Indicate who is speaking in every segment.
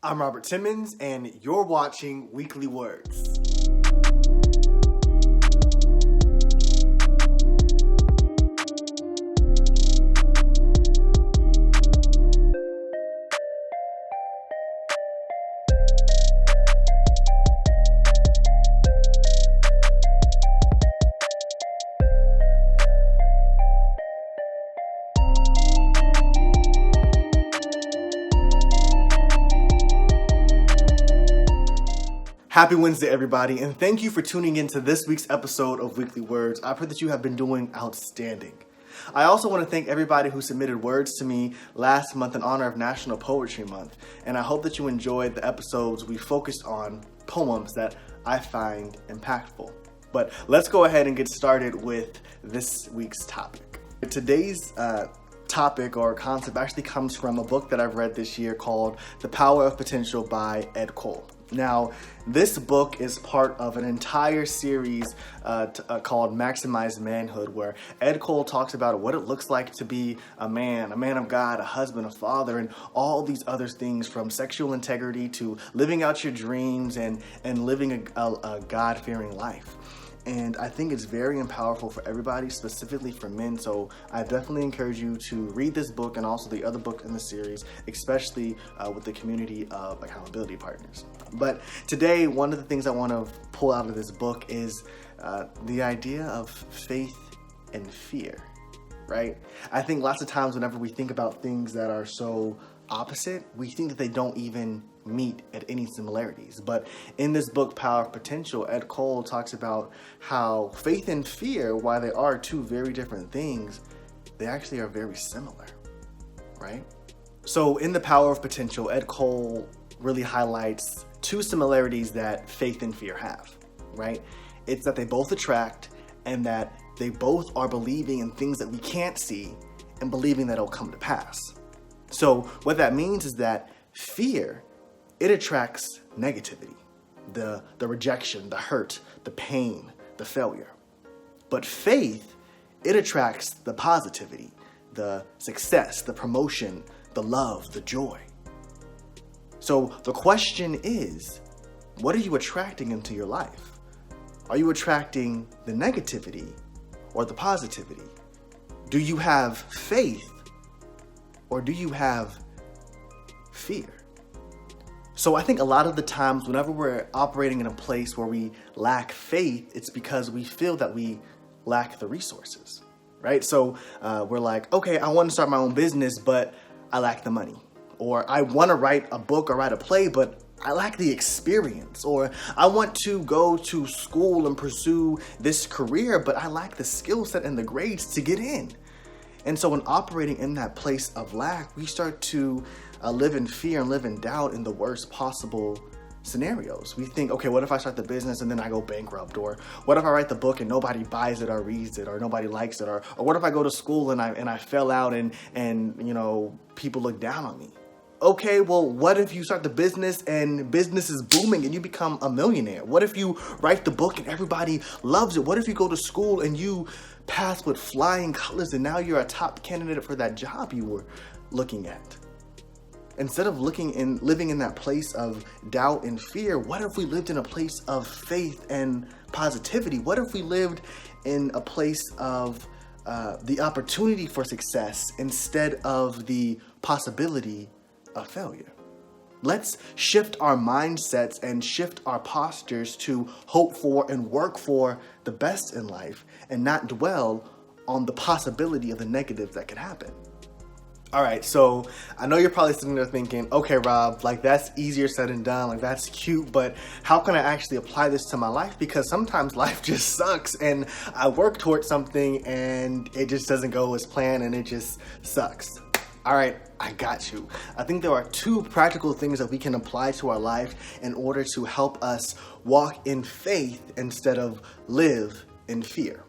Speaker 1: I'm Robert Timmons, and you're watching Weekly Words. Happy Wednesday, everybody, and thank you for tuning in to this week's episode of Weekly Words. I pray that you have been doing outstanding. I also want to thank everybody who submitted words to me last month in honor of National Poetry Month, and I hope that you enjoyed the episodes we focused on poems that I find impactful. But let's go ahead and get started with this week's topic. Today's topic or concept actually comes from a book that I've read this year called The Power of Potential by Ed Cole. Now, this book is part of an entire series called Maximize Manhood, where Ed Cole talks about what it looks like to be a man of God, a husband, a father, and all these other things, from sexual integrity to living out your dreams and living a God-fearing life. And I think it's very powerful for everybody, specifically for men. So I definitely encourage you to read this book and also the other book in the series, especially with the community of accountability partners. But today, one of the things I want to pull out of this book is the idea of faith and fear, right? I think lots of times whenever we think about things that are so opposite, we think that they don't even meet at any similarities. But in this book, Power of Potential, Ed Cole talks about how faith and fear, while they are two very different things, they actually are very similar, right? So in The Power of Potential, Ed Cole really highlights two similarities that faith and fear have, right? It's that they both attract, and that they both are believing in things that we can't see and believing that it'll come to pass. So what that means is that fear, it attracts negativity, the rejection, the hurt, the pain, the failure. But faith, it attracts the positivity, the success, the promotion, the love, the joy. So the question is, what are you attracting into your life? Are you attracting the negativity or the positivity? Do you have faith or do you have fear? So I think a lot of the times whenever we're operating in a place where we lack faith, it's because we feel that we lack the resources, right? So we're like, okay, I want to start my own business, but I lack the money. Or I want to write a book or write a play, but I lack the experience. Or I want to go to school and pursue this career, but I lack the skill set and the grades to get in. And so when operating in that place of lack, we start to live in fear and live in doubt in the worst possible scenarios. We think, okay, what if I start the business and then I go bankrupt? Or what if I write the book and nobody buys it or reads it, or nobody likes it? Or what if I go to school and I fell out and you know, people look down on me? Okay, well, what if you start the business and business is booming and you become a millionaire? What if you write the book and everybody loves it? What if you go to school and you pass with flying colors and now you're a top candidate for that job you were looking at? Instead of living in that place of doubt and fear, what if we lived in a place of faith and positivity? What if we lived in a place of the opportunity for success instead of the possibility of failure? Let's shift our mindsets and shift our postures to hope for and work for the best in life and not dwell on the possibility of the negative that could happen. All right, so I know you're probably sitting there thinking, okay, Rob, like that's easier said than done. Like that's cute, but how can I actually apply this to my life? Because sometimes life just sucks and I work towards something and it just doesn't go as planned and it just sucks. All right, I got you. I think there are two practical things that we can apply to our life in order to help us walk in faith instead of live in fear.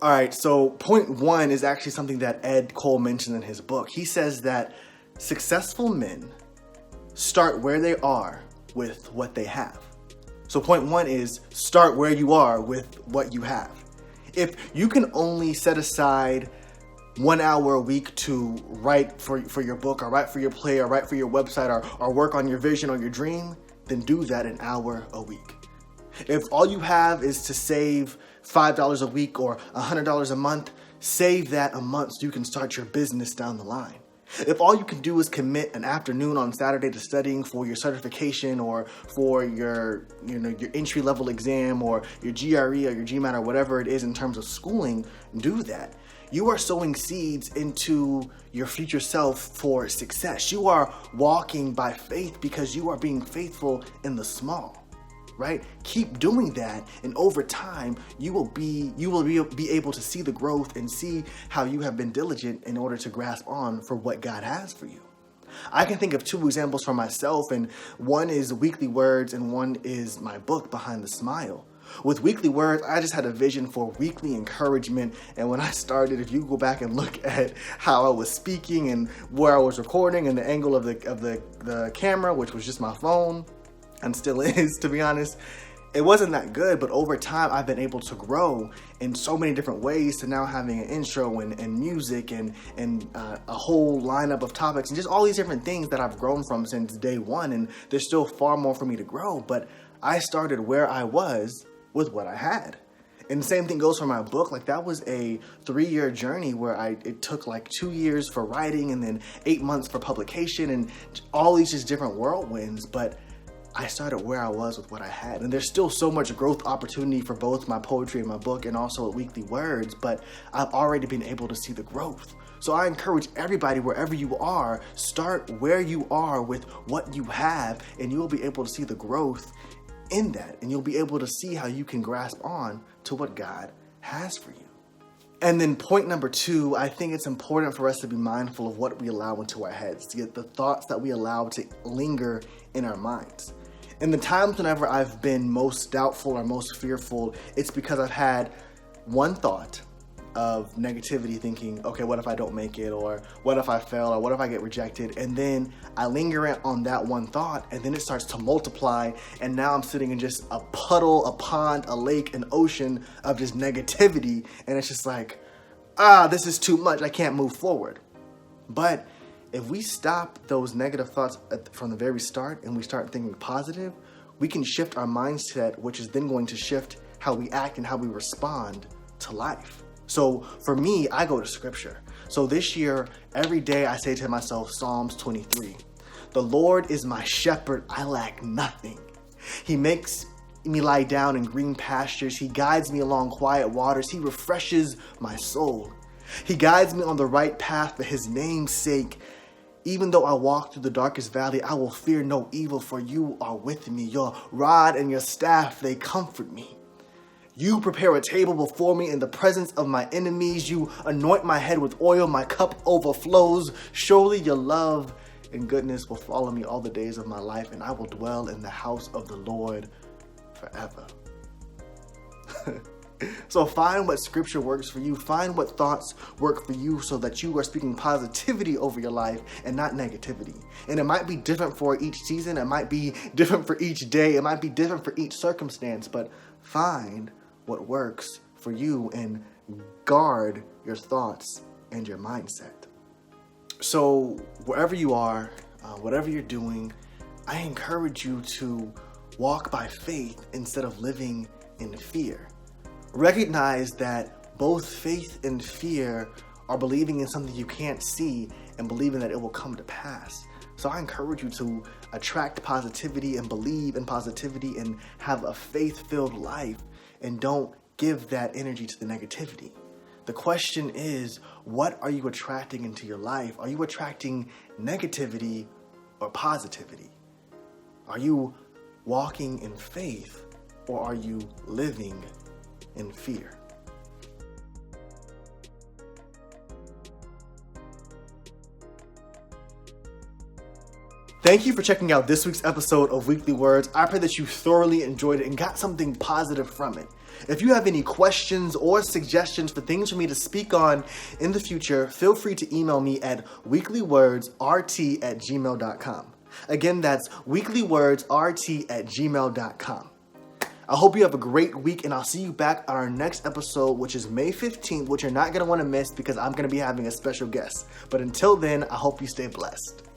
Speaker 1: All right, so point one is actually something that Ed Cole mentioned in his book. He says that successful men start where they are with what they have. So point one is start where you are with what you have. If you can only set aside 1 hour a week to write for your book, or write for your play, or write for your website, or work on your vision or your dream, then do that an hour a week. If all you have is to save $5 a week or $100 a month, save that a month so you can start your business down the line. If all you can do is commit an afternoon on Saturday to studying for your certification, or for your entry-level exam, or your GRE or your GMAT, or whatever it is in terms of schooling, do that. You are sowing seeds into your future self for success. You are walking by faith because you are being faithful in the small, right? Keep doing that, and over time, you will be able to see the growth and see how you have been diligent in order to grasp on for what God has for you. I can think of 2 examples for myself, and one is Weekly Words and one is my book, Behind the Smile. With Weekly Words, I just had a vision for weekly encouragement, and when I started, if you go back and look at how I was speaking and where I was recording and the angle of the camera, which was just my phone, and still is, to be honest, it wasn't that good. But over time, I've been able to grow in so many different ways, to now having an intro and music and a whole lineup of topics and just all these different things that I've grown from since day one. And there's still far more for me to grow, but I started where I was with what I had. And the same thing goes for my book. Like, that was a 3-year journey where it took like 2 years for writing and then 8 months for publication and all these just different whirlwinds. But I started where I was with what I had. And there's still so much growth opportunity for both my poetry and my book, and also at Weekly Words, but I've already been able to see the growth. So I encourage everybody, wherever you are, start where you are with what you have, and you'll be able to see the growth in that, and you'll be able to see how you can grasp on to what God has for you. And then point number 2, I think it's important for us to be mindful of what we allow into our heads, to get the thoughts that we allow to linger in our minds. In the times whenever I've been most doubtful or most fearful, it's because I've had one thought of negativity, thinking, okay, what if I don't make it? Or what if I fail? Or what if I get rejected? And then I linger on that one thought, and then it starts to multiply. And now I'm sitting in just a puddle, a pond, a lake, an ocean of just negativity. And it's just like, this is too much. I can't move forward. But if we stop those negative thoughts from the very start and we start thinking positive, we can shift our mindset, which is then going to shift how we act and how we respond to life. So for me, I go to scripture. So this year, every day I say to myself, Psalms 23, "The Lord is my shepherd, I lack nothing. He makes me lie down in green pastures. He guides me along quiet waters. He refreshes my soul. He guides me on the right path for his name's sake. Even though I walk through the darkest valley, I will fear no evil, for you are with me. Your rod and your staff, they comfort me. You prepare a table before me in the presence of my enemies. You anoint my head with oil. My cup overflows. Surely your love and goodness will follow me all the days of my life, and I will dwell in the house of the Lord forever." So find what scripture works for you. Find what thoughts work for you, so that you are speaking positivity over your life and not negativity. And it might be different for each season. It might be different for each day. It might be different for each circumstance. But find what works for you and guard your thoughts and your mindset. So wherever you are, whatever you're doing, I encourage you to walk by faith instead of living in fear. Recognize that both faith and fear are believing in something you can't see and believing that it will come to pass. So I encourage you to attract positivity and believe in positivity and have a faith-filled life, and don't give that energy to the negativity. The question is, what are you attracting into your life? Are you attracting negativity or positivity? Are you walking in faith, or are you living in fear? Thank you for checking out this week's episode of Weekly Words. I pray that you thoroughly enjoyed it and got something positive from it. If you have any questions or suggestions for things for me to speak on in the future, feel free to email me at weeklywordsrt@gmail.com. Again, that's weeklywordsrt@gmail.com. I hope you have a great week, and I'll see you back on our next episode, which is May 15th, which you're not going to want to miss because I'm going to be having a special guest. But until then, I hope you stay blessed.